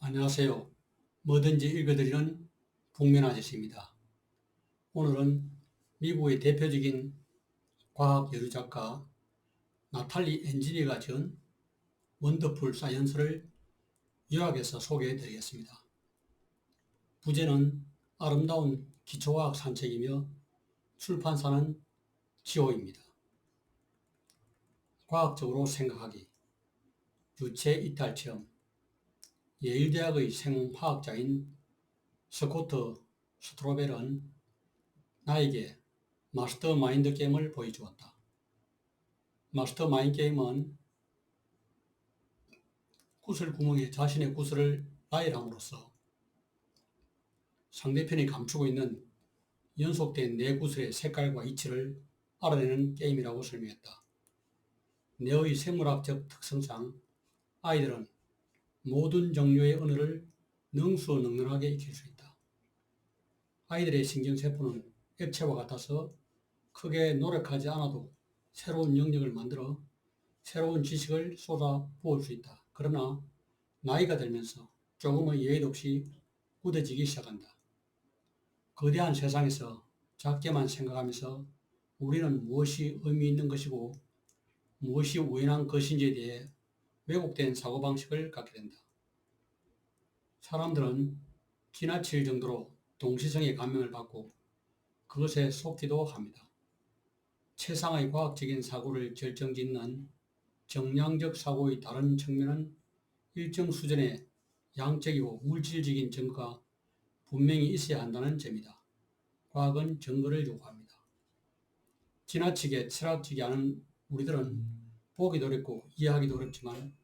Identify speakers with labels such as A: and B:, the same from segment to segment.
A: 안녕하세요. 뭐든지 읽어드리는 복면 아저씨입니다. 오늘은 미국의 대표적인 과학 여류 작가 나탈리 엔지니가 지은 원더풀 사이언스를 요약해서 소개해 드리겠습니다. 부제는 아름다운 기초과학 산책이며 출판사는 지오입니다. 과학적으로 생각하기, 유체 이탈 체험, 예일대학의 생화학자인 스코트 스트로벨은 나에게 마스터 마인드 게임을 보여주었다. 마스터 마인드 게임은 구슬 구멍에 자신의 구슬을 나열함으로써 상대편이 감추고 있는 연속된 네 구슬의 색깔과 이치를 알아내는 게임이라고 설명했다. 뇌의 생물학적 특성상 아이들은 모든 종류의 언어를 능수능란하게 익힐 수 있다. 아이들의 신경세포는 액체와 같아서 크게 노력하지 않아도 새로운 영역을 만들어 새로운 지식을 쏟아 부을 수 있다. 그러나 나이가 들면서 조금의 예의도 없이 굳어지기 시작한다. 거대한 세상에서 작게만 생각하면서 우리는 무엇이 의미 있는 것이고 무엇이 우연한 것인지에 대해 왜곡된 사고방식을 갖게 된다. 사람들은 지나칠 정도로 동시성의 감명을 받고 그것에 속기도 합니다. 최상의 과학적인 사고를 결정짓는 정량적 사고의 다른 측면은 일정 수준의 양적이고 물질적인 증거가 분명히 있어야 한다는 점이다. 과학은 증거를 요구합니다. 지나치게 철학적이 않은 우리들은 보기도 어렵고 이해하기도 어렵지만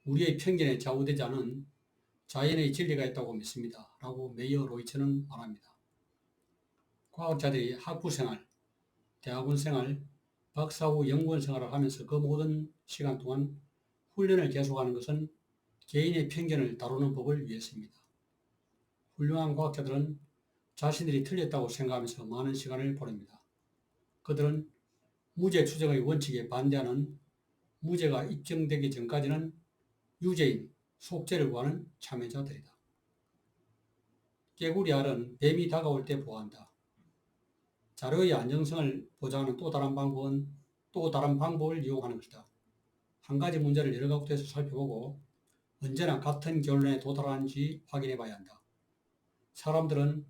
A: 우리의 편견에 좌우되지 않은 자연의 진리가 있다고 믿습니다. 라고 메이어 로이처는 말합니다. 과학자들이 학부생활, 대학원 생활, 박사 후 연구원 생활을 하면서 그 모든 시간 동안 훈련을 계속하는 것은 개인의 편견을 다루는 법을 위해서입니다. 훌륭한 과학자들은 자신들이 틀렸다고 생각하면서 많은 시간을 보냅니다. 그들은 무죄 추정의 원칙에 반대하는 무죄가 입증되기 전까지는 유죄인 속죄를 구하는 참여자들이다. 깨구리 알은 뱀이 다가올 때 보호한다. 자료의 안정성을 보장하는 또 다른 방법은 또 다른 방법을 이용하는 것이다. 한 가지 문제를 여러 각도에서 살펴보고 언제나 같은 결론에 도달하는지 확인해 봐야 한다. 사람들은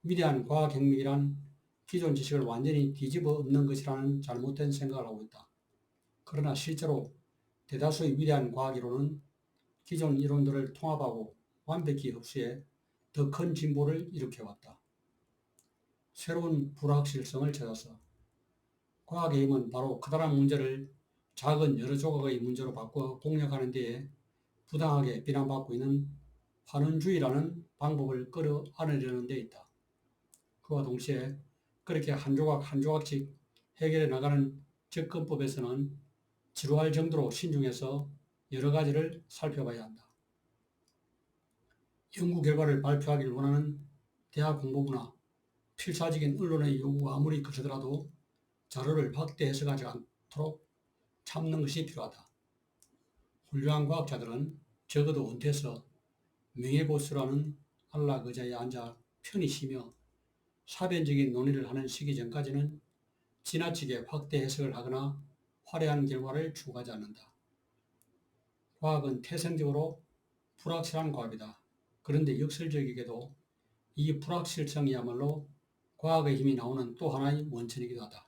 A: 위대한 과학혁명이란 기존 지식을 완전히 뒤집어 엎는 것이라는 잘못된 생각을 하고 있다. 그러나 실제로 대다수의 위대한 과학이론은 기존 이론들을 통합하고 완벽히 흡수해 더 큰 진보를 일으켜왔다. 새로운 불확실성을 찾아서 과학의 힘은 바로 커다란 문제를 작은 여러 조각의 문제로 바꿔 공략하는 데에 부당하게 비난받고 있는 환원주의라는 방법을 끌어안으려는 데 있다. 그와 동시에 그렇게 한 조각 한 조각씩 해결해 나가는 접근법에서는 지루할 정도로 신중해서 여러 가지를 살펴봐야 한다. 연구 결과를 발표하기를 원하는 대학 공보부나 필사적인 언론의 요구가 아무리 거세더라도 자료를 확대 해석하지 않도록 참는 것이 필요하다. 훌륭한 과학자들은 적어도 은퇴해서 명예보수라는 안락 의자에 앉아 편히 쉬며 사변적인 논의를 하는 시기 전까지는 지나치게 확대 해석을 하거나 화려한 결과를 추구하지 않는다. 과학은 태생적으로 불확실한 과학이다. 그런데 역설적이게도 이 불확실성이야말로 과학의 힘이 나오는 또 하나의 원천이기도 하다.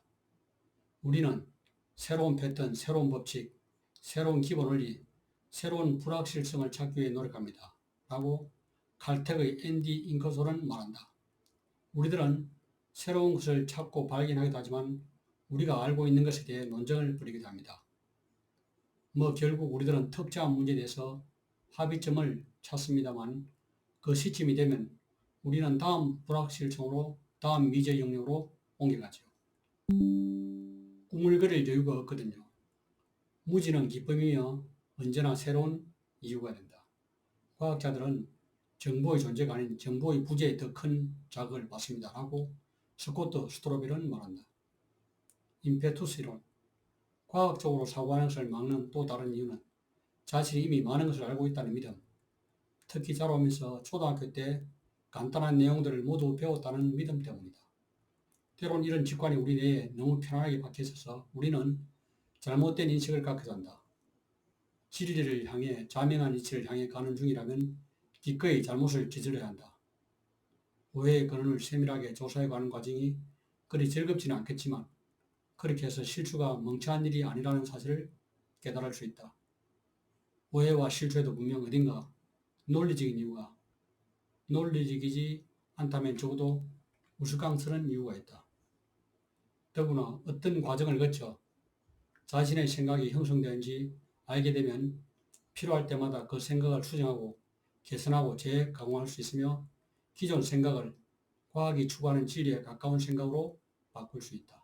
A: 우리는 새로운 패턴, 새로운 법칙, 새로운 기본 원리, 새로운 불확실성을 찾기 위해 노력합니다. 라고 칼텍의 앤디 잉커솔은 말한다. 우리들은 새로운 것을 찾고 발견하기도 하지만 우리가 알고 있는 것에 대해 논쟁을 벌이기도 합니다. 결국 우리들은 특정한 문제에 대해서 합의점을 찾습니다만 그 시점이 되면 우리는 다음 불확실성으로 다음 미제 영역으로 옮겨가죠. 꿈을 그릴 여유가 없거든요. 무지는 기쁨이며 언제나 새로운 이유가 된다. 과학자들은 정보의 존재가 아닌 정보의 부재에 더 큰 자극을 받습니다. 라고 스코트 스트로벨은 말한다. 임페투스 이론. 과학적으로 사고하는 것을 막는 또 다른 이유는 자신이 이미 많은 것을 알고 있다는 믿음, 특히 자라오면서 초등학교 때 간단한 내용들을 모두 배웠다는 믿음 때문이다. 때론 이런 직관이 우리 뇌에 너무 편안하게 박혀 있어서 우리는 잘못된 인식을 갖게 된다. 진리를 향해, 자명한 이치를 향해 가는 중이라면 기꺼이 잘못을 저질러야 한다. 오해의 근원을 세밀하게 조사해가는 과정이 그리 즐겁지는 않겠지만 그렇게 해서 실수가 멍청한 일이 아니라는 사실을 깨달을 수 있다. 오해와 실수에도 분명 어딘가 논리적인 이유가, 논리적이지 않다면 적어도 우스꽝스러운 이유가 있다. 더구나 어떤 과정을 거쳐 자신의 생각이 형성되는지 알게 되면 필요할 때마다 그 생각을 수정하고 개선하고 재강화할 수 있으며 기존 생각을 과학이 추구하는 진리에 가까운 생각으로 바꿀 수 있다.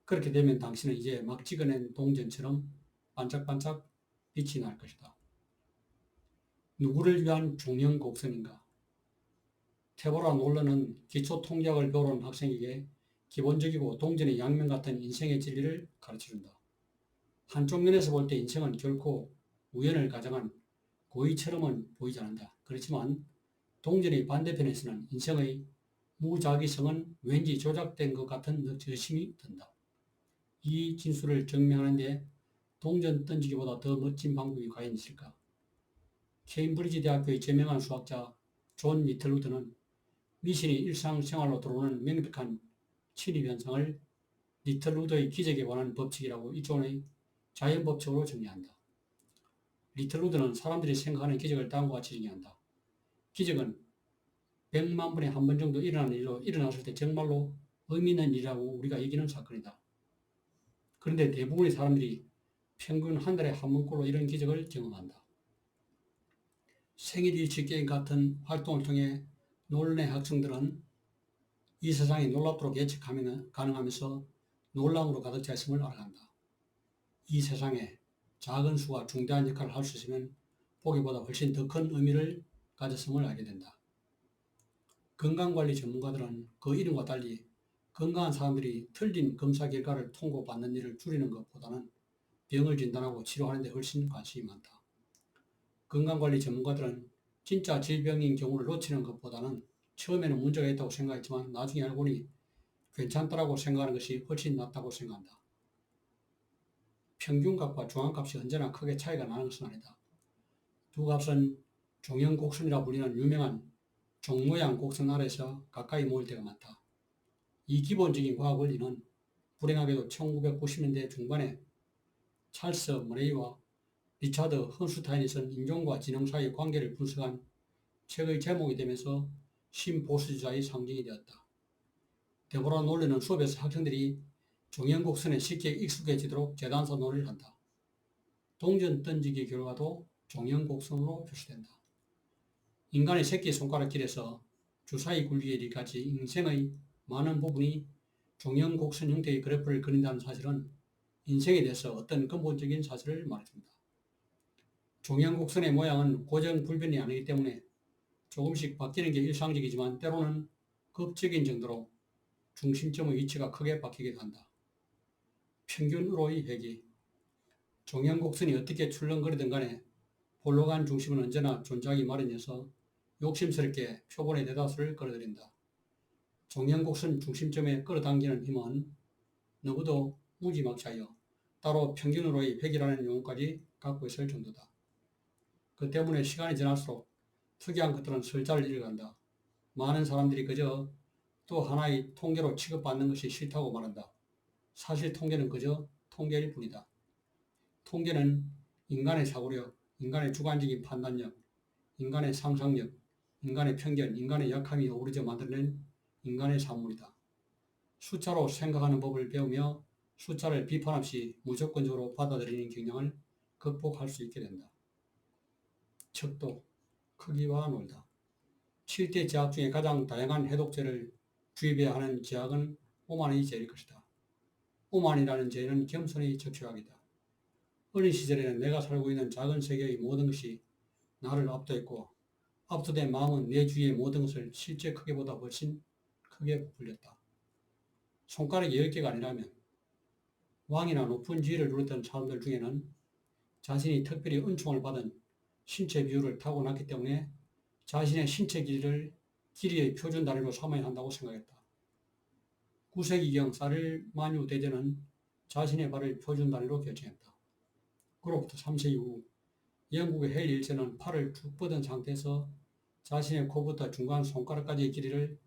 A: 그렇게 되면 당신은 이제 막 찍어낸 동전처럼 반짝반짝 빛이 날 것이다. 누구를 위한 중형 곡선인가? 테보라 놀러는 기초 통계학을 배우러 온 학생에게 기본적이고 동전의 양면 같은 인생의 진리를 가르쳐준다. 한쪽 면에서 볼 때 인생은 결코 우연을 가정한 고의처럼은 보이지 않는다. 그렇지만 동전의 반대편에서는 인생의 무작위성은 왠지 조작된 것 같은 의심이 든다. 이 진술을 증명하는 데 동전 던지기보다 더 멋진 방법이 과연 있을까? 케임브리지 대학교의 저명한 수학자 존 리틀루드는 미신이 일상생활로 들어오는 명백한 침입 현상을 리틀루드의 기적에 관한 법칙이라고 일종의 자연법칙으로 정리한다. 리틀루드는 사람들이 생각하는 기적을 다음과 같이 정의한다. 기적은 100만 분에 한 번 정도 일어나는 일로 일어났을 때 정말로 의미 있는 일이라고 우리가 여기는 사건이다. 그런데 대부분의 사람들이 평균 한 달에 한 번꼴로 이런 기적을 경험한다. 생일 일치 게임 같은 활동을 통해 놀랜 학생들은 이 세상이 놀랍도록 예측하면 가능하면서 놀람으로 가득 차 있음을 알아간다. 이 세상에 작은 수가 중대한 역할을 할 수 있으면 보기보다 훨씬 더 큰 의미를 가졌음을 알게 된다. 건강관리 전문가들은 그 이름과 달리 건강한 사람들이 틀린 검사 결과를 통보받는 일을 줄이는 것보다는 병을 진단하고 치료하는 데 훨씬 관심이 많다. 건강관리 전문가들은 진짜 질병인 경우를 놓치는 것보다는 처음에는 문제가 있다고 생각했지만 나중에 알고 보니 괜찮다라고 생각하는 것이 훨씬 낫다고 생각한다. 평균값과 중앙값이 언제나 크게 차이가 나는 것은 아니다. 두 값은 종형곡선이라 불리는 유명한 종모양 곡선 아래에서 가까이 모일 때가 많다. 이 기본적인 과학 원리는 불행하게도 1990년대 중반에 찰스 머레이와 리차드 헌슈타인이 쓴 인종과 지능 사이의 관계를 분석한 책의 제목이 되면서 신보수주의의 상징이 되었다. 데보라 놀레는 수업에서 학생들이 종형곡선에 쉽게 익숙해지도록 재단사 놀이를 한다. 동전 던지기 결과도 종형곡선으로 표시된다. 인간의 새끼손가락길에서 주사위 굴리기에 이르기까지 인생의 많은 부분이 종형곡선 형태의 그래프를 그린다는 사실은 인생에 대해서 어떤 근본적인 사실을 말해줍니다. 종형곡선의 모양은 고정불변이 아니기 때문에 조금씩 바뀌는 게 일상적이지만 때로는 급적인 정도로 중심점의 위치가 크게 바뀌기도 한다. 평균으로의 회귀. 종형곡선이 어떻게 출렁거리든 간에 볼록한 중심은 언제나 존재하기 마련이어서 욕심스럽게 표본의 대다수를 끌어들인다. 종형곡선 중심점에 끌어당기는 힘은 너무도 무지막지하여 따로 평균으로의 회귀라는 용어까지 갖고 있을 정도다. 그 때문에 시간이 지날수록 특이한 것들은 설자를 잃어간다. 많은 사람들이 그저 또 하나의 통계로 취급받는 것이 싫다고 말한다. 사실 통계는 그저 통계일 뿐이다. 통계는 인간의 사고력, 인간의 주관적인 판단력, 인간의 상상력, 인간의 편견, 인간의 약함이 어우러져 만들어낸 인간의 산물이다. 숫자로 생각하는 법을 배우며 숫자를 비판 없이 무조건적으로 받아들이는 경향을 극복할 수 있게 된다. 척도, 크기와 놀다. 7대 제약 중에 가장 다양한 해독제를 주입해야 하는 제약은 오만이 제일 것이다. 오만이라는 죄는 겸손의 적폐학이다. 어린 시절에는 내가 살고 있는 작은 세계의 모든 것이 나를 압도했고 압도된 마음은 내 주위의 모든 것을 실제 크기보다 훨씬 크게 부풀렸다. 손가락이 10개가 아니라면 왕이나 높은 지위를 누렸던 사람들 중에는 자신이 특별히 은총을 받은 신체 비율을 타고났기 때문에 자신의 신체 길이의 표준 단위로 삼아야 한다고 생각했다. 9세기경 사르마뉴 대제는 자신의 발을 표준 단위로 결정했다. 그로부터 3세기 후 영국의 헨리 1세는 팔을 쭉 뻗은 상태에서 자신의 코부터 중간 손가락까지의 길이를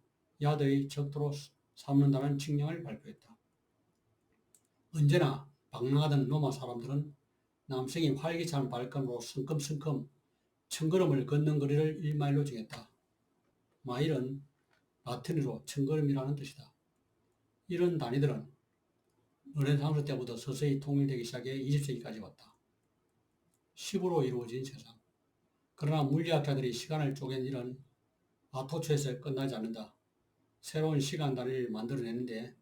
A: 야드의 적도로 삼는다는 칙령을 발표했다. 언제나 방랑하던 로마 사람들은 남성이 활기찬 발걸음으로 성큼성큼 천걸음을 걷는 거리를 1마일로 정했다. 마일은 라틴어로 천걸음이라는 뜻이다. 이런 단위들은 르네상스 때부터 서서히 통일되기 시작해 20세기까지 왔다. 10으로 이루어진 세상. 그러나 물리학자들이 시간을 쪼갠 일은 아토초에서 끝나지 않는다. 새로운 시간 단위를 만들어내는데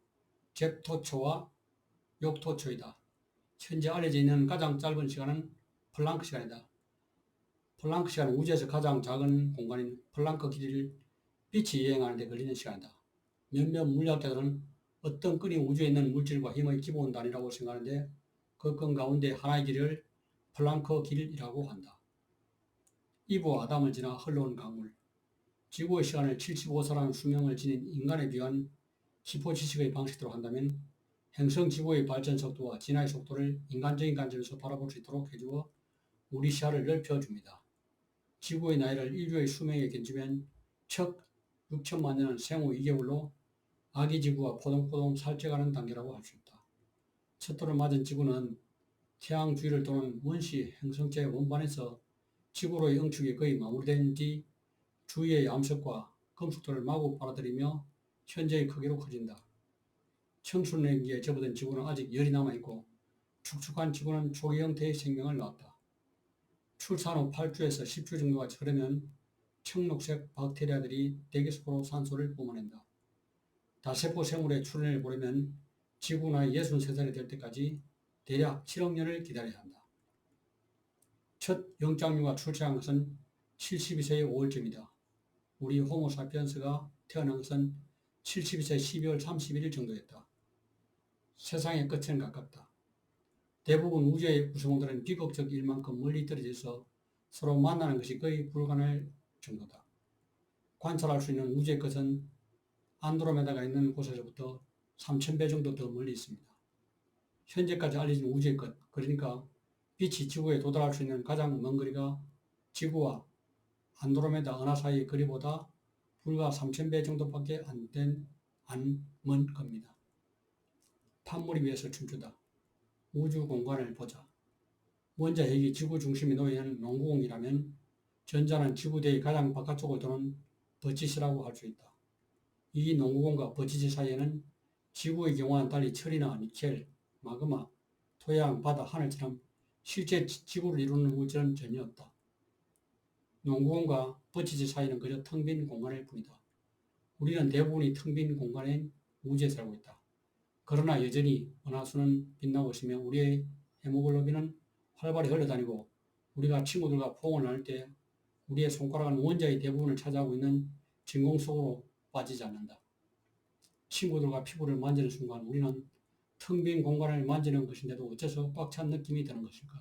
A: 제토초와 욕토초이다. 현재 알려져 있는 가장 짧은 시간은 플랑크 시간이다. 플랑크 시간은 우주에서 가장 작은 공간인 플랑크 길이를 빛이 여행하는 데 걸리는 시간이다. 몇몇 물리학자들은 어떤 끈이 우주에 있는 물질과 힘의 기본 단위라고 생각하는데 그 끈 가운데 하나의 길이를 플랑크 길이라고 한다. 이브와 아담을 지나 흘러온 강물. 지구의 시간을 75사람 수명을 지닌 인간에 비한 기포지식의 방식대로 한다면 행성 지구의 발전 속도와 진화의 속도를 인간적인 관점에서 바라볼 수 있도록 해주어 우리 시야를 넓혀줍니다. 지구의 나이를 인류의 수명에 견주면 척 6천만 년은 생후 2개월로 아기 지구가 포동포동 살쪄가는 단계라고 할 수 있다. 첫돌을 맞은 지구는 태양 주위를 도는 원시 행성체 원반에서 지구로의 응축이 거의 마무리된 뒤 주위의 암석과 금속들을 마구 빨아들이며 현재의 크기로 커진다. 청순년기에 접어든 지구는 아직 열이 남아있고 축축한 지구는 초기 형태의 생명을 낳았다. 출산 후 8주에서 10주 정도가 흐르면 청록색 박테리아들이 대기 속으로 산소를 뿜어낸다. 다세포 생물의 출현을 보려면 지구 나이 63살이 될 때까지 대략 7억 년을 기다려야 한다. 첫 영장류가 출생한 것은 72세의 5월쯤이다. 우리 호모사피엔스가 태어난 것은 72세 12월 31일 정도였다. 세상의 끝은 가깝다. 대부분 우주의 구성원들은 비극적 일만큼 멀리 떨어져 있어 서로 만나는 것이 거의 불가능할 정도다. 관찰할 수 있는 우주의 끝은 안드로메다가 있는 곳에서부터 3000배 정도 더 멀리 있습니다. 현재까지 알려진 우주의 끝, 그러니까 빛이 지구에 도달할 수 있는 가장 먼 거리가 지구와 안드로메다 은하 사이의 거리보다 불과 3000배 정도밖에 안 먼 겁니다. 판물이 위에서 춤추다. 우주 공간을 보자. 원자 핵이 지구 중심에 놓여있는 농구공이라면 전자는 지구대의 가장 바깥쪽을 도는 버치시라고 할 수 있다. 이 농구공과 버치시 사이에는 지구의 경우와는 달리 철이나 니켈, 마그마, 토양, 바다, 하늘처럼 실제 지구를 이루는 물질은 전혀 없다. 농구공과 버치시 사이는 그저 텅 빈 공간일 뿐이다. 우리는 대부분이 텅 빈 공간인 우주에 살고 있다. 그러나 여전히 은하수는 빛나고 있으며 우리의 헤모글로빈은 활발히 흘러다니고 우리가 친구들과 포옹을 나눌 때 우리의 손가락은 원자의 대부분을 차지하고 있는 진공 속으로 빠지지 않는다. 친구들과 피부를 만지는 순간 우리는 텅 빈 공간을 만지는 것인데도 어째서 꽉 찬 느낌이 드는 것일까?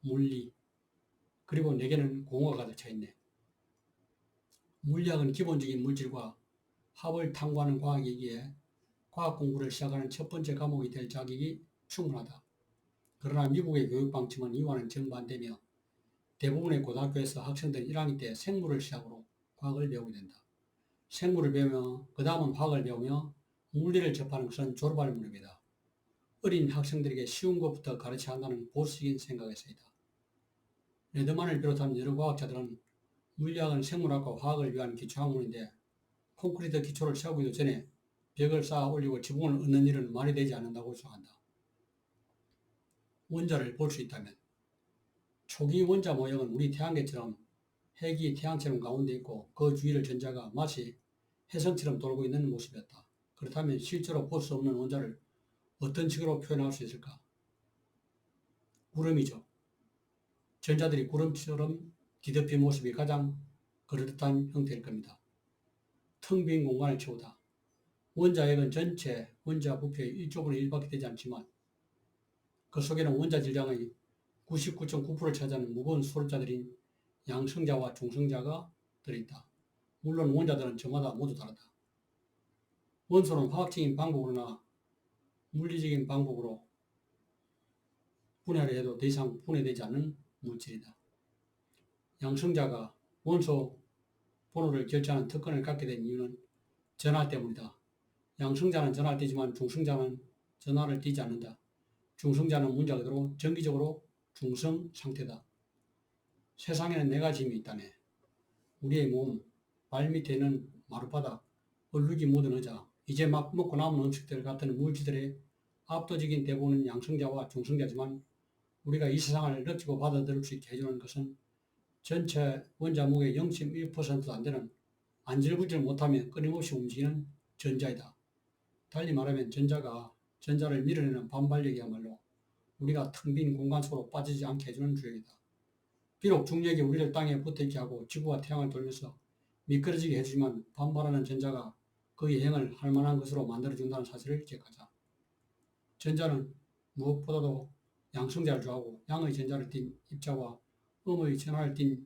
A: 물리. 그리고 내게는 공허가 가득 차 있네. 물리학은 기본적인 물질과 합을 탐구하는 과학이기에 과학 공부를 시작하는 첫 번째 과목이 될 자격이 충분하다. 그러나 미국의 교육 방침은 이와는 정반대며 대부분의 고등학교에서 학생들은 1학기 때 생물을 시작으로 과학을 배우게 된다. 생물을 배우며 그 다음은 화학을 배우며 물리를 접하는 것은 졸업할 무렵이다. 어린 학생들에게 쉬운 것부터 가르쳐야 한다는 보수적인 생각에서이다. 레드만을 비롯한 여러 과학자들은 물리학은 생물학과 화학을 위한 기초학문인데 콘크리트 기초를 세우기도 전에 벽을 쌓아 올리고 지붕을 얻는 일은 말이 되지 않는다고 주장한다. 원자를 볼 수 있다면 초기 원자 모형은 우리 태양계처럼 핵이 태양처럼 가운데 있고 그 주위를 전자가 마치 혜성처럼 돌고 있는 모습이었다. 그렇다면 실제로 볼 수 없는 원자를 어떤 식으로 표현할 수 있을까? 구름이죠. 전자들이 구름처럼 뒤덮인 모습이 가장 그럴듯한 형태일 겁니다. 텅 빈 공간을 채우다. 원자핵은 전체 원자 부피의 1조분의 1밖에 되지 않지만 그 속에는 원자 질량의 99.9%를 차지하는 무거운 수립자들인 양성자와 중성자가 들어있다. 물론 원자들은 저마다 모두 다르다. 원소는 화학적인 방법으로나 물리적인 방법으로 분해를 해도 더 이상 분해되지 않는 물질이다. 양성자가 원소 번호를 결정하는 특권을 갖게 된 이유는 전하 때문이다. 양성자는 전하를 띠지만 중성자는 전하를 띠지 않는다. 중성자는 문자 그대로 정기적으로 중성 상태다. 세상에는 네 가지 힘이 있다네. 우리의 몸, 발 밑에 있는 마룻바닥, 얼룩이 묻은 의자, 이제 막 먹고 남은 음식들 같은 물질들의 압도적인 대부분은 양성자와 중성자지만 우리가 이 세상을 느끼고 받아들일 수 있게 해주는 것은 전체 원자 무게의 0.1%도 안 되는 안절부절 못하며 끊임없이 움직이는 전자이다. 달리 말하면 전자를 밀어내는 반발력이야말로 우리가 텅 빈 공간 속으로 빠지지 않게 해주는 주력이다. 비록 중력이 우리를 땅에 붙어있게 하고 지구와 태양을 돌면서 미끄러지게 해주지만 반발하는 전자가 그 여행을 할 만한 것으로 만들어준다는 사실을 기억하자. 전자는 무엇보다도 양성자를 좋아하고 양의 전자를 띤 입자와 음의 전하를 띤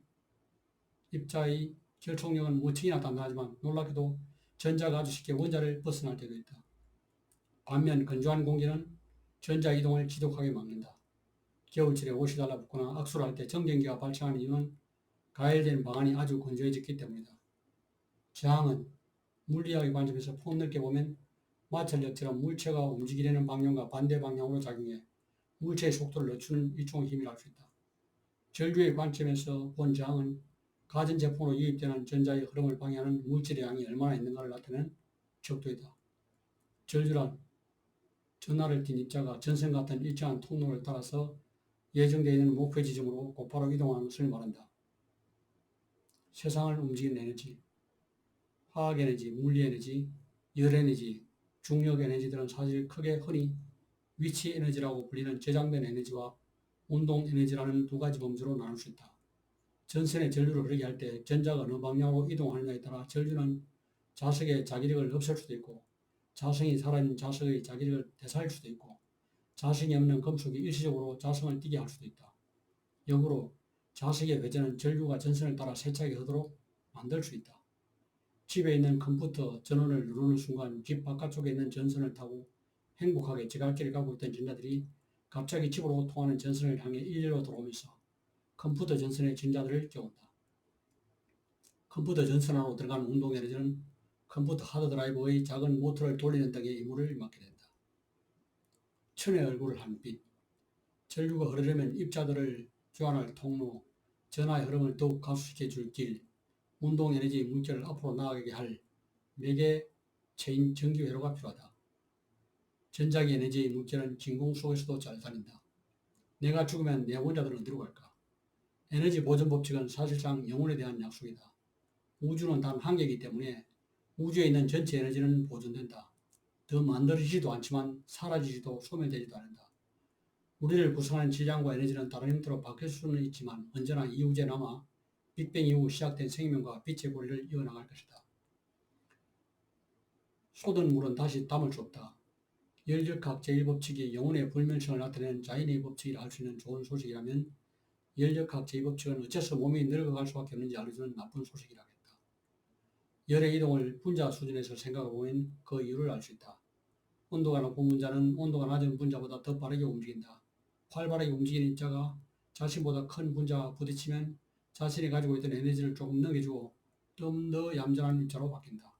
A: 입자의 결속력은 무척이나 단단하지만 놀랍게도 전자가 아주 쉽게 원자를 벗어날 때도 있다. 반면 건조한 공기는 전자 이동을 지독하게 막는다. 겨울철에 옷이 달라붙거나 악수를 할 때 정전기가 발생하는 이유는 가열된 방안이 아주 건조해졌기 때문이다. 저항은 물리학의 관점에서 폭넓게 보면 마찰력처럼 물체가 움직이려는 방향과 반대 방향으로 작용해 물체의 속도를 늦추는 일종의 힘이라 할 수 있다. 전류의 관점에서 본 저항은 가전제품으로 유입되는 전자의 흐름을 방해하는 물질의 양이 얼마나 있는가를 나타내는 척도이다. 전류란 전하를 띤 입자가 전선 같은 일정한 통로를 따라서 예정되어 있는 목표 지점으로 곧바로 이동하는 것을 말한다. 세상을 움직이는 에너지, 화학에너지, 물리에너지, 열에너지, 중력에너지들은 사실 크게 흔히 위치에너지라고 불리는 저장된 에너지와 운동에너지라는 두 가지 범주로 나눌 수 있다. 전선의 전류를 흐르게 할 때 전자가 어느 방향으로 이동하느냐에 따라 전류는 자석의 자기력을 없앨 수도 있고 자성이 살아있는 자석의 자기력을 되살릴 수도 있고 자성이 없는 금속이 일시적으로 자성을 띠게 할 수도 있다. 역으로 자석의 회전은 전류가 전선을 따라 세차게 흐르도록 만들 수 있다. 집에 있는 컴퓨터 전원을 누르는 순간 집 바깥쪽에 있는 전선을 타고 행복하게 지갈길을 가고 있던 전자들이 갑자기 집으로 통하는 전선을 향해 일렬로 들어오면서 컴퓨터 전선의 전자들을 깨운다. 컴퓨터 전선 안으로 들어가는 운동 에너지는 컴퓨터 하드드라이브의 작은 모터를 돌리는 등의 임무를 맡게 된다. 천의 얼굴을 한 빛. 전류가 흐르려면 입자들을 교환할 통로, 전하의 흐름을 더욱 가속시켜 줄 길, 운동 에너지 물질을 앞으로 나아가게 할 매개체인 전기 회로가 필요하다. 전자기 에너지의 물질은 진공 속에서도 잘 다닌다. 내가 죽으면 내 원자들은 어디로 갈까? 에너지 보존 법칙은 사실상 영혼에 대한 약속이다. 우주는 단 한 개이기 때문에 우주에 있는 전체 에너지는 보존된다. 더 만들어지지도 않지만 사라지지도 소멸되지도 않는다. 우리를 구성하는 질량과 에너지는 다른 형태로 바뀔 수는 있지만 언제나 이 우주에 남아 빅뱅 이후 시작된 생명과 빛의 고리를 이어나갈 것이다. 쏟은 물은 다시 담을 수 없다. 열역학 제1법칙이 영혼의 불멸성을 나타내는 자연의 법칙이라 할 수 있는 좋은 소식이라면 열역학 제2법칙은 어째서 몸이 늙어갈 수밖에 없는지 알려주는 나쁜 소식이라겠다. 열의 이동을 분자 수준에서 생각해보면 그 이유를 알 수 있다. 온도가 높은 분자는 온도가 낮은 분자보다 더 빠르게 움직인다. 활발하게 움직이는 입자가 자신보다 큰 분자와 부딪히면 자신이 가지고 있던 에너지를 조금 넘겨주고 좀 더 얌전한 입자로 바뀐다.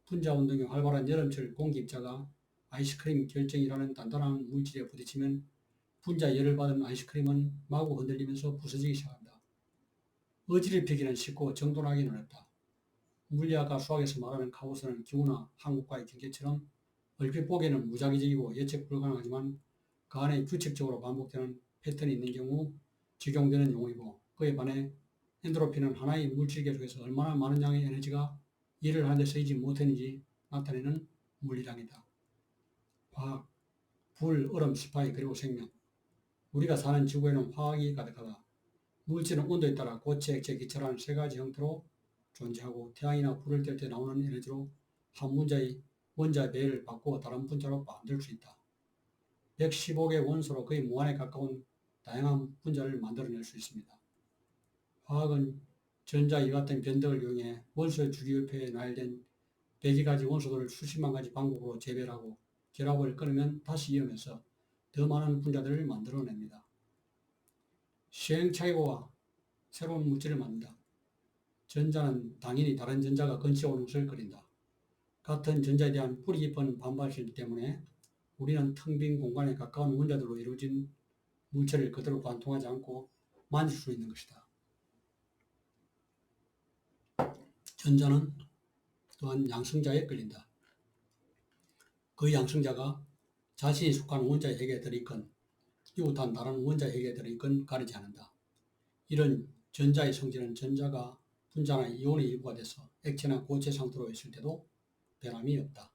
A: 분자 운동이 활발한 여름철 공기 입자가 아이스크림 결정이라는 단단한 물질에 부딪히면 분자 열을 받은 아이스크림은 마구 흔들리면서 부서지기 시작한다. 어지를 피기는 쉽고 정돈하기는 어렵다. 물리학과 수학에서 말하는 카오스는 기후나 한국과의 경계처럼 얼핏 보기에는 무작위적이고 예측 불가능하지만 그 안에 규칙적으로 반복되는 패턴이 있는 경우 적용되는 용어이고 그에 반해 엔트로피는 하나의 물질 계속에서 얼마나 많은 양의 에너지가 일을 하는데 쓰이지 못했는지 나타내는 물리량이다. 화학, 불, 얼음, 스파이, 그리고 생명. 우리가 사는 지구에는 화학이 가득하다. 물질은 온도에 따라 고체, 액체, 기체라는 세 가지 형태로 존재하고 태양이나 불을 뗄 때 나오는 에너지로 한 분자의 원자 배열을 바꾸어 다른 분자로 만들 수 있다. 115개 원소로 거의 무한에 가까운 다양한 분자를 만들어낼 수 있습니다. 화학은 전자, 이 같은 변덕을 이용해 원소의 주기율표에 나열된 100여 가지 원소들을 수십만 가지 방법으로 재배하고 결합을 끊으면 다시 이으면서 더 많은 분자들을 만들어냅니다. 시행착오와 새로운 물질을 만든다. 전자는 당연히 다른 전자가 근처 오는 것을 그린다. 같은 전자에 대한 뿌리 깊은 반발심 때문에 우리는 텅 빈 공간에 가까운 원자들로 이루어진 물체를 그대로 관통하지 않고 만질 수 있는 것이다. 전자는 또한 양성자에 끌린다. 그 양성자가 자신이 속한 원자핵에 들어있건 이웃한 다른 원자핵에 들어있건 가리지 않는다. 이런 전자의 성질은 전자가 분자나 이온의 일부가 돼서 액체나 고체 상태로 있을 때도 변함이 없다.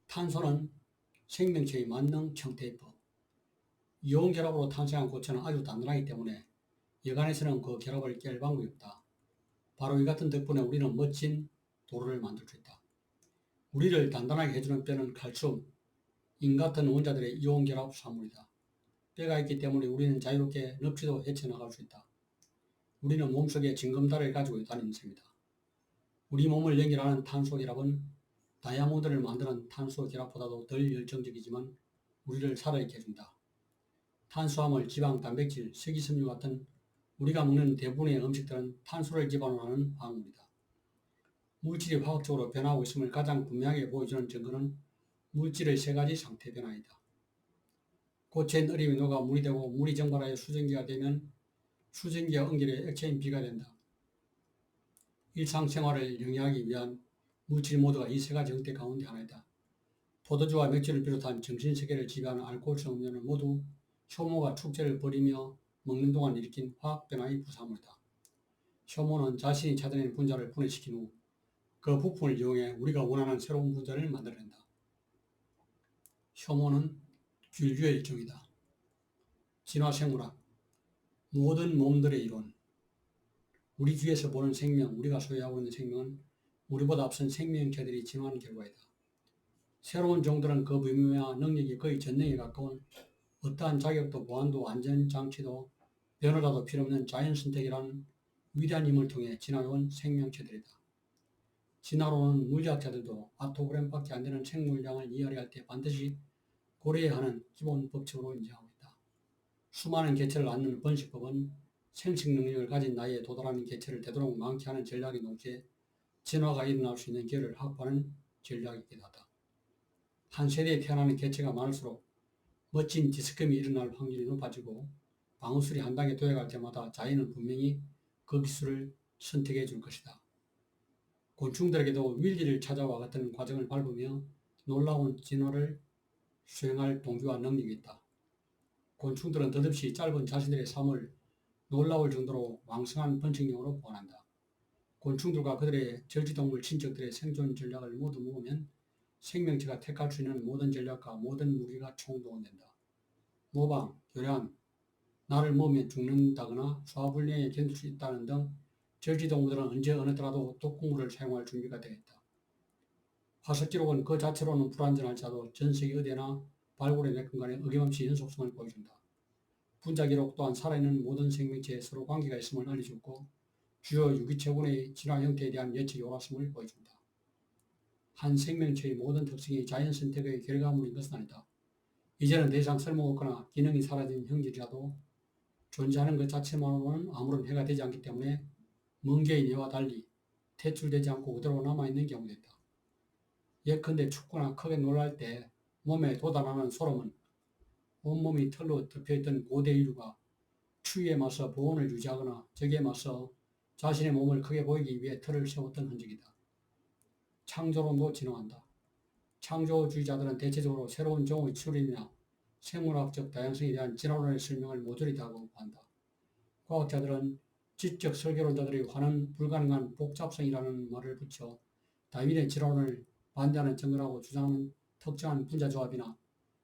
A: 탄소는 생명체의 만능 청태법. 이온 결합으로 탄생한 고체는 아주 단단하기 때문에 여간에서는 그 결합을 깰 방법이 없다. 바로 이 같은 덕분에 우리는 멋진 도로를 만들 수 있다. 우리를 단단하게 해주는 뼈는 칼슘, 인 같은 원자들의 이온 결합 산물이다. 뼈가 있기 때문에 우리는 자유롭게 넙지도 헤쳐나갈 수 있다. 우리는 몸속에 징검다리를 가지고 다니는 셈이다. 우리 몸을 연결하는 탄소 결합은 다이아몬드를 만드는 탄소 결합보다도 덜 열정적이지만 우리를 살아있게 해준다. 탄수화물, 지방, 단백질, 식이섬유 같은 우리가 먹는 대부분의 음식들은 탄소를 기반으로 하는 화학물이다. 물질이 화학적으로 변화하고 있음을 가장 분명하게 보여주는 증거는 물질의 세 가지 상태 변화이다. 고체인 얼음이 녹아 물이 되고 물이 증발하여 수증기가 되면 수증기와 응결해 액체인 비가 된다. 일상생활을 영위하기 위한 물질 모두가 이 세 가지 형태 가운데 하나이다. 포도주와 맥주를 비롯한 정신세계를 지배하는 알코올성 음료는 모두 효모가 축제를 벌이며 먹는 동안 일으킨 화학변화의 부산물이다. 효모는 자신이 찾아낸 분자를 분해시킨 후 그 부품을 이용해 우리가 원하는 새로운 분자를 만들어낸다. 효모는 균류의 일종이다. 진화생물학, 모든 몸들의 이론. 우리 주위에서 보는 생명, 우리가 소유하고 있는 생명은 우리보다 앞선 생명체들이 진화한 결과이다. 새로운 종들은 그 범위와 능력이 거의 전능에 가까운 어떠한 자격도 보안도 안전장치도 변호라도 필요없는 자연선택이라는 위대한 힘을 통해 진화해온 생명체들이다. 진화론은 물리학자들도 아토그램밖에 안 되는 생물량을 이해할 때 반드시 고려해야 하는 기본 법칙으로 인정하고 있다. 수많은 개체를 낳는 번식법은 생식 능력을 가진 나이에 도달하는 개체를 되도록 많게 하는 전략의 동시에 진화가 일어날 수 있는 기회를 확보하는 전략이기도 하다. 한 세대에 태어나는 개체가 많을수록 멋진 디스크이 일어날 확률이 높아지고 방울술이 한 단계 도약할 때마다 자연은 분명히 그 기술을 선택해 줄 것이다. 곤충들에게도 윌리를 찾아와 같은 과정을 밟으며 놀라운 진화를 수행할 동기와 능력이 있다. 곤충들은 덧없이 짧은 자신들의 삶을 놀라울 정도로 왕성한 번식력으로 보완한다. 곤충들과 그들의 절지동물 친척들의 생존 전략을 모두 모으면 생명체가 택할 수 있는 모든 전략과 모든 무기가 총동원된다. 모방, 교란, 나를 먹으면 죽는다거나 소화불량에 견딜 수 있다는 등 절지동물들은 언제 어느 때라도 독극물을 사용할 준비가 되어 있다. 화석기록은 그 자체로는 불완전할지라도 전 세계 어디나 발굴해 냈건 간에 어김없이 연속성을 보여준다. 분자기록 또한 살아있는 모든 생명체에 서로 관계가 있음을 알려주고 주요 유기체군의 진화 형태에 대한 예측이 옳았음을 보여준다. 한 생명체의 모든 특성이 자연 선택의 결과물인 것은 아니다. 이제는 더 이상 쓸모없거나 기능이 사라진 형질이라도 존재하는 것 자체만으로는 아무런 해가 되지 않기 때문에 먼 개인 해와 달리 퇴출되지 않고 그대로 남아있는 경우도 있다. 예컨대 춥거나 크게 놀랄 때 몸에 돋아나는 소름은 온몸이 털로 덮여있던 고대 인류가 추위에 맞서 보온을 유지하거나 적에 맞서 자신의 몸을 크게 보이기 위해 털을 세웠던 흔적이다. 창조론도 진화한다. 창조주의자들은 대체적으로 새로운 종의 출현이나 생물학적 다양성에 대한 진화론의 설명을 모조리 다 거부한다. 과학자들은 지적 설계론자들의 화는 불가능한 복잡성이라는 말을 붙여 다윈의 진화론을 반대하는 증거라고 주장하는 특정한 분자 조합이나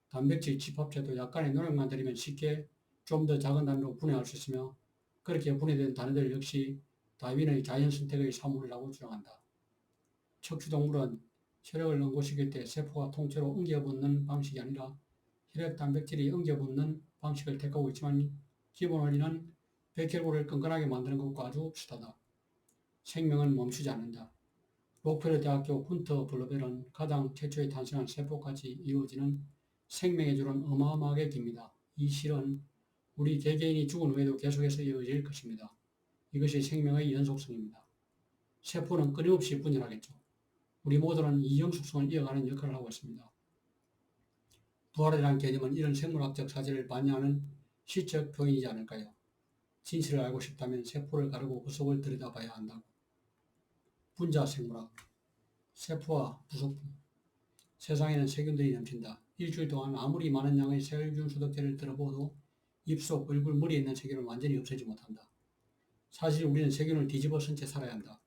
A: 단백질 집합체도 약간의 노력만 들이면 쉽게 좀 더 작은 단위로 분해할 수 있으며 그렇게 분해된 단위들 역시 다윈의 자연 선택의 산물이라고 주장한다. 척추동물은 혈액을 응고시킬 때 세포가 통째로 엉겨붙는 방식이 아니라 혈액 단백질이 엉겨붙는 방식을 택하고 있지만 기본 원리는 백혈구를 끈끈하게 만드는 것과 아주 비슷하다. 생명은 멈추지 않는다. 록펠러 대학교 훈터 블러벨은 가장 최초에 탄생한 세포까지 이루어지는 생명의 줄은 어마어마하게 깁니다. 이 실은 우리 개개인이 죽은 후에도 계속해서 이어질 것입니다. 이것이 생명의 연속성입니다. 세포는 끊임없이 분열하겠죠. 우리 모두는 이 영속성을 이어가는 역할을 하고 있습니다. 부활이라는 개념은 이런 생물학적 사실을 반영하는 시적 표현이지 않을까요? 진실을 알고 싶다면 세포를 가르고 그 속을 들여다봐야 한다고. 분자 생물학, 세포와 부속품. 세상에는 세균들이 넘친다. 일주일 동안 아무리 많은 양의 세균 소독제를 들어보아도 입속, 얼굴, 머리에 있는 세균은 완전히 없애지 못한다. 사실 우리는 세균을 뒤집어 쓴 채 살아야 한다.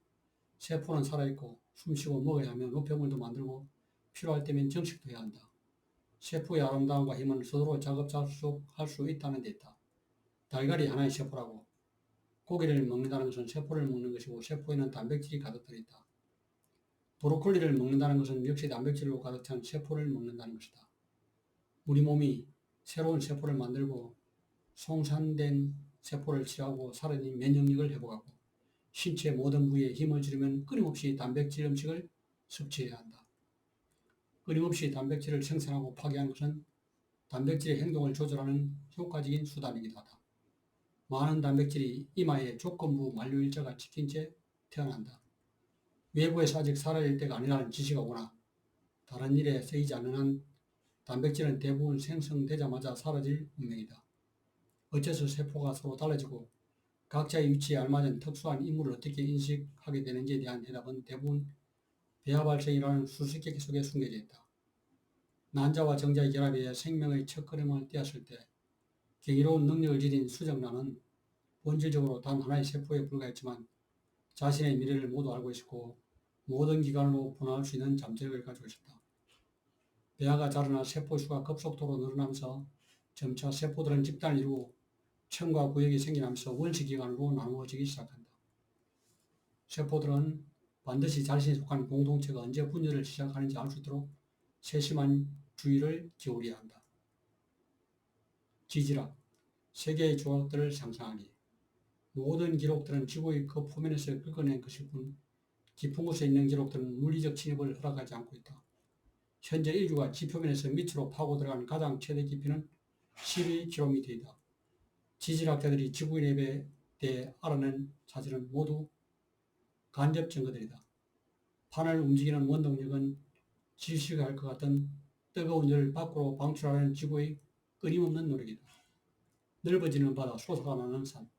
A: 세포는 살아있고 숨쉬고 먹어야 하며 노폐물도 만들고 필요할 때면 정식도 해야 한다. 세포의 아름다움과 힘은 서로 작업작속할 수 있다는 데 있다. 달걀이 하나의 세포라고. 고기를 먹는다는 것은 세포를 먹는 것이고 세포에는 단백질이 가득 들어있다. 브로콜리를 먹는다는 것은 역시 단백질로 가득 찬 세포를 먹는다는 것이다. 우리 몸이 새로운 세포를 만들고 송산된 세포를 치료하고 사라진 면역력을 회복하고 신체 모든 부위에 힘을 주려면 끊임없이 단백질 음식을 섭취해야 한다. 끊임없이 단백질을 생산하고 파괴하는 것은 단백질의 행동을 조절하는 효과적인 수단이기도 하다. 많은 단백질이 이마에 조건부 만료일자가 찍힌 채 태어난다. 외부에서 아직 사라질 때가 아니라는 지시가 오거나 다른 일에 쓰이지 않는 한 단백질은 대부분 생성되자마자 사라질 운명이다. 어째서 세포가 서로 달라지고 각자의 위치에 알맞은 특수한 임무를 어떻게 인식하게 되는지에 대한 해답은 대부분 배아발생이라는 수수께끼 속에 숨겨져 있다. 난자와 정자의 결합에 의해 생명의 첫걸음을 떼었을 때 경이로운 능력을 지닌 수정란은 본질적으로 단 하나의 세포에 불과했지만 자신의 미래를 모두 알고 있었고 모든 기관으로 분화할 수 있는 잠재력을 가지고 있었다. 배아가 자라나 세포 수가 급속도로 늘어나면서 점차 세포들은 집단을 이루고 층과 구역이 생겨나면서 원시기관으로 나누어지기 시작한다. 세포들은 반드시 자신이 속한 공동체가 언제 분열을 시작하는지 알 수 있도록 세심한 주의를 기울여야 한다. 지질학, 세계의 조각들을 상상하기. 모든 기록들은 지구의 그 표면에서 긁어낸 것일 뿐 깊은 곳에 있는 기록들은 물리적 침입을 허락하지 않고 있다. 현재 인류가 지표면에서 밑으로 파고 들어간 가장 최대 깊이는 12km이다. 지질학자들이 지구인에 대해 알아낸 사실은 모두 간접 증거들이다. 판을 움직이는 원동력은 질식할 것 같은 뜨거운 열을 밖으로 방출하는 지구의 끊임없는 노력이다. 넓어지는 바다, 솟아가 나는 산,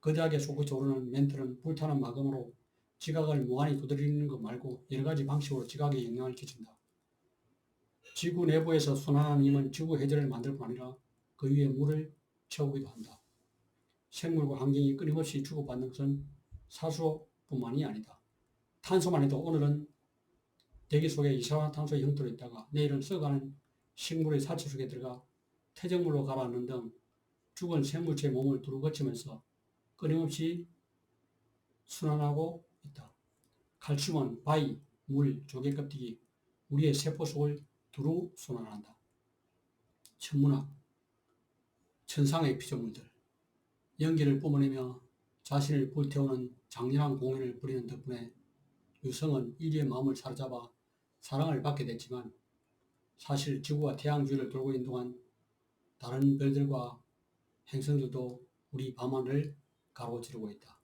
A: 거대하게 솟구쳐 오르는 멘틀은 불타는 마금으로 지각을 무한히 두드리는 것 말고 여러 가지 방식으로 지각에 영향을 끼친다. 지구 내부에서 순환하는 힘은 지구 해저를 만들 뿐 아니라 그 위에 물을 채우기도 한다. 생물과 환경이 끊임없이 주고받는 것은 사수뿐만이 아니다. 탄소만 해도 오늘은 대기 속에 이산화탄소의 형태로 있다가 내일은 썩어가는 식물의 사체 속에 들어가 퇴적물로 가라앉는 등 죽은 생물체의 몸을 두루 거치면서 끊임없이 순환하고 있다. 칼슘은 바위, 물, 조개 껍데기, 우리의 세포 속을 두루 순환한다. 천문학, 천상의 피조물들, 연기를 뿜어내며 자신을 불태우는 장렬한 공연을 벌이는 덕분에 유성은 인류의 마음을 사로잡아 사랑을 받게 됐지만 사실 지구와 태양 주위를 돌고 있는 동안 다른 별들과 행성들도 우리 밤하늘을 가로지르고 있다.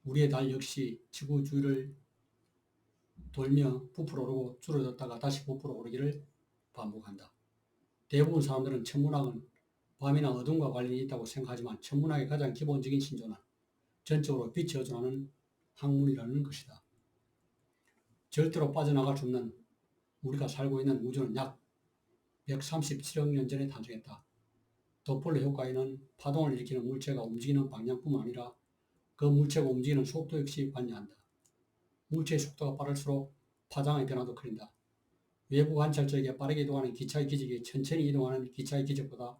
A: 우리의 달 역시 지구 주위를 돌며 부풀어 오르고 줄어들었다가 다시 부풀어 오르기를 반복한다. 대부분 사람들은 천문학은 밤이나 어둠과 관련이 있다고 생각하지만 천문학의 가장 기본적인 신조는 전적으로 빛에 의존하는 학문이라는 것이다. 절대로 빠져나갈 수 없는 우리가 살고 있는 우주는 약 137억 년 전에 탄생했다. 도플러 효과에는 파동을 일으키는 물체가 움직이는 방향뿐만 아니라 그 물체가 움직이는 속도 역시 관여한다. 물체의 속도가 빠를수록 파장의 변화도 커진다. 외부 관찰적에 빠르게 이동하는 기차의 기적이 천천히 이동하는 기차의 기적보다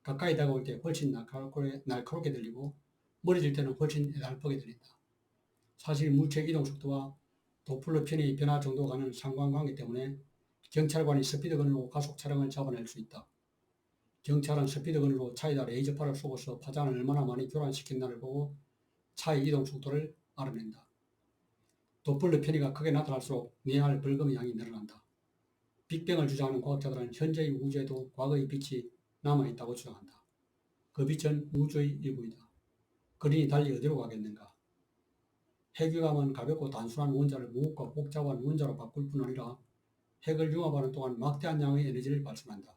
A: 가까이 다가올 때 훨씬 날카롭게 들리고 멀어질 때는 훨씬 애달프게 들린다. 사실 물체의 이동 속도와 도플러 편의 변화 정도가는 상관관계 때문에 경찰관이 스피드 건으로 가속 차량을 잡아낼 수 있다. 경찰은 스피드건으로 차에다 레이저파를 쏘고서 파장을 얼마나 많이 교란시켰나를 보고 차의 이동 속도를 알아낸다. 도플러 편의가 크게 나타날수록 내야 할 벌금의 양이 늘어난다. 빅뱅을 주장하는 과학자들은 현재의 우주에도 과거의 빛이 남아있다고 주장한다. 그 빛은 우주의 일부이다. 그러니 달리 어디로 가겠는가? 핵융합은 가볍고 단순한 원자를 무겁고 복잡한 원자로 바꿀 뿐 아니라 핵을 융합하는 동안 막대한 양의 에너지를 발생한다.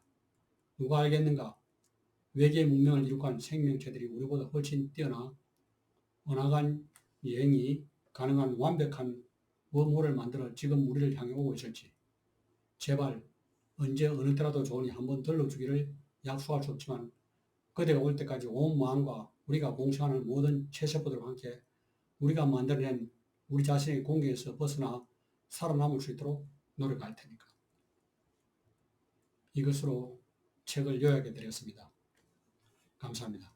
A: 누가 알겠는가? 외계 문명을 이룩한 생명체들이 우리보다 훨씬 뛰어나 은하간 여행이 가능한 완벽한 웜홀을 만들어 지금 우리를 향해 오고 있을지. 제발 언제 어느 때라도 좋으니 한번 들러주기를 약속할 수 없지만 그대가 올 때까지 온 마음과 우리가 공생하는 모든 체세포들과 함께 우리가 만들어낸 우리 자신의 공경에서 벗어나 살아남을 수 있도록 노력할 테니까. 이것으로 책을 요약해 드렸습니다. 감사합니다.